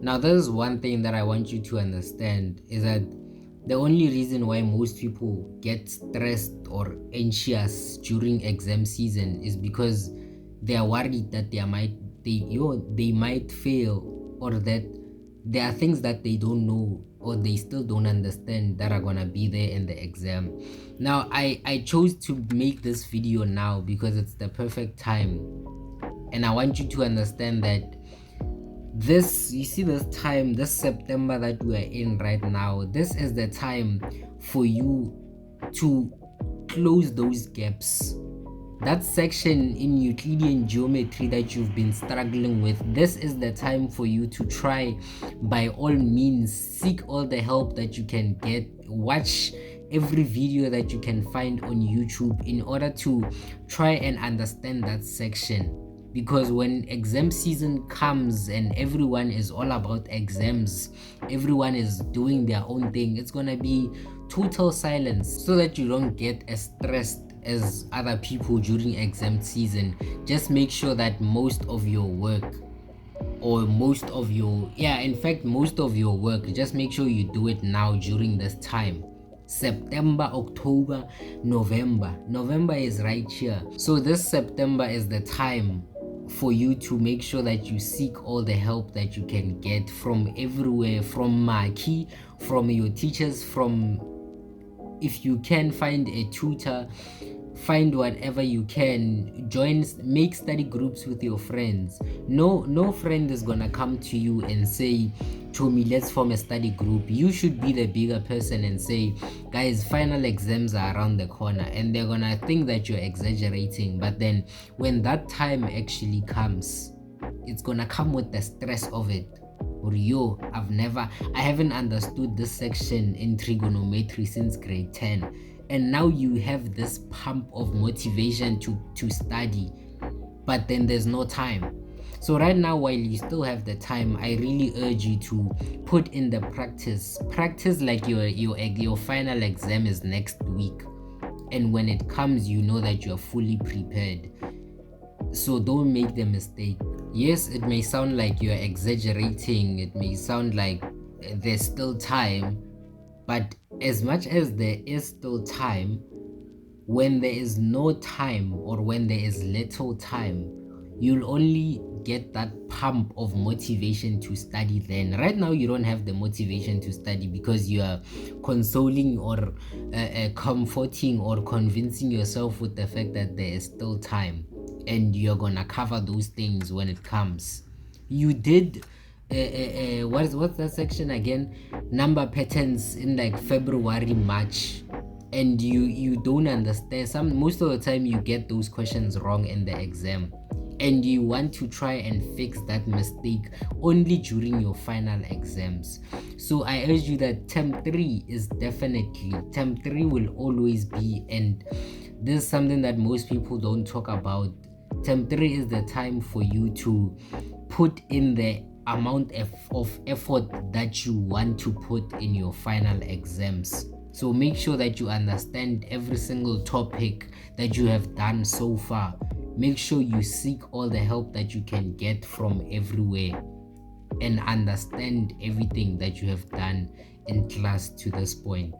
Now, there's one thing that I want you to understand is that the only reason why most people get stressed or anxious during exam season is because they are worried that they might fail, or that there are things that they don't know or they still don't understand that are gonna be there in the exam. Now, I chose to make this video now because it's the perfect time, and I want you to understand that this time, this September that we are in right now, this is the time for you to close those gaps. That section in Euclidean geometry that you've been struggling with, this is the time for you to try, by all means, seek all the help that you can get. Watch every video that you can find on YouTube in order to try and understand that section. Because when exam season comes and everyone is all about exams, everyone is doing their own thing, it's gonna be total silence. So that you don't get as stressed as other people during exam season, just make sure that most of your work, most of your work, just make sure you do it now during this time. September, October, November is right here. So this September is the time for you to make sure that you seek all the help that you can get from everywhere, from Maki, from your teachers, from, if you can find a tutor, find whatever you can, make study groups with your friends. No friend is gonna come to you and say, Tommy, let's form a study group. You should be the bigger person and say, guys, final exams are around the corner, and they're gonna think that you're exaggerating. But then when that time actually comes, it's gonna come with the stress of it. Or I haven't understood this section in trigonometry since grade 10, and now you have this pump of motivation to study, but then there's no time. So right now, while you still have the time, I really urge you to put in the practice like your final exam is next week, and when it comes, you know that you're fully prepared. So don't make the mistake. Yes, it may sound like you're exaggerating, it may sound like there's still time, but as much as there is still time, when there is no time or when there is little time, you'll only get that pump of motivation to study then. Right now, you don't have the motivation to study because you are consoling or comforting or convincing yourself with the fact that there is still time, and you're gonna cover those things when it comes. You did what's that section again? Number patterns in like February, March, and you don't understand. Most of the time you get those questions wrong in the exam, and you want to try and fix that mistake only during your final exams. So I urge you that term 3 will always be, and this is something that most people don't talk about. Term 3 is the time for you to put in the amount of effort that you want to put in your final exams. So make sure that you understand every single topic that you have done so far. Make sure you seek all the help that you can get from everywhere, and understand everything that you have done in class to this point.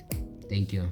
Thank you.